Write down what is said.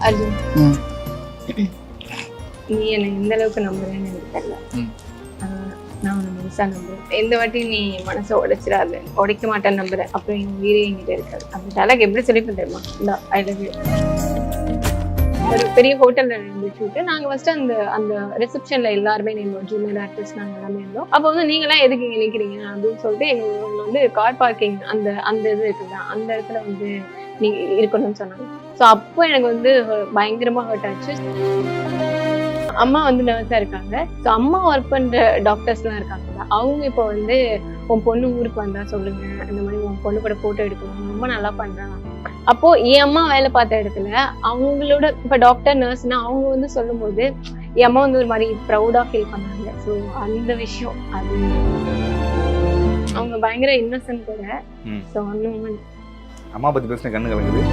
அர்ஜுன், நீ என்னை எந்த அளவுக்கு நம்புறேன்னு எனக்கு தெரியல. நான் உன்னை முழுசா நம்புறேன். எந்த வாட்டி நீ மனசை உடைச்சிடாது, உடைக்க மாட்டேன்னு நம்புறேன். அப்புறம் என் உயிரே என்கிட்ட இருக்காது. அப்படி டைலாக் எப்படி சொல்லிட்டு தெரியுமா? இந்த ஐ லவ் யூ. ஒரு பெரிய ஹோட்டல்ல இருந்து ஷூட்டு. நாங்க ஃபர்ஸ்ட் அந்த அந்த ரிசப்ஷன்ல எல்லாருமே நின்றோம், ஜூனியர் ஆர்டிஸ்ட் நாங்க எல்லாமே இருந்தோம். அப்போ வந்து நீங்களாம் எதுக்கு இங்க நிக்கிறீங்க அப்படின்னு சொல்லிட்டு எங்களுக்கு வந்து கார் பார்க்கிங் அந்த அந்த இது இருக்குல்ல, அந்த இடத்துல வந்து நீங்க இருக்கணும்னு சொன்னாங்க. ஸோ அப்போ எனக்கு வந்து பயங்கரமா ஹர்ட் ஆச்சு. அம்மா வந்து நர்ஸா இருக்காங்க. ஸோ அம்மா ஒர்க் பண்ற டாக்டர்ஸ்லாம் இருக்காங்கல்ல, அவங்க இப்போ வந்து உன் பொண்ணு ஊருக்கு வந்தா சொல்லுங்க, இந்த மாதிரி உன் பொண்ணு கூட போட்டோ எடுக்கணும், ரொம்ப நல்லா பண்றாங்க. அப்போ என் அம்மா வேலை பார்த்த இடத்துல அவங்களோட இப்ப டாக்டர் நர்ஸ்னா அவங்க வந்து சொல்லும் போது என் அம்மா வந்து ஒரு மாதிரி ப்ரௌடா ஃபீல் பண்ணாங்க. ஸோ அந்த விஷயம் அது அவங்க பயங்கர இன்னசென்ட் கூட. ஸோ அந்த மூமெண்ட் அம்மா பத்தி பேசின கண்ணு கலங்குது.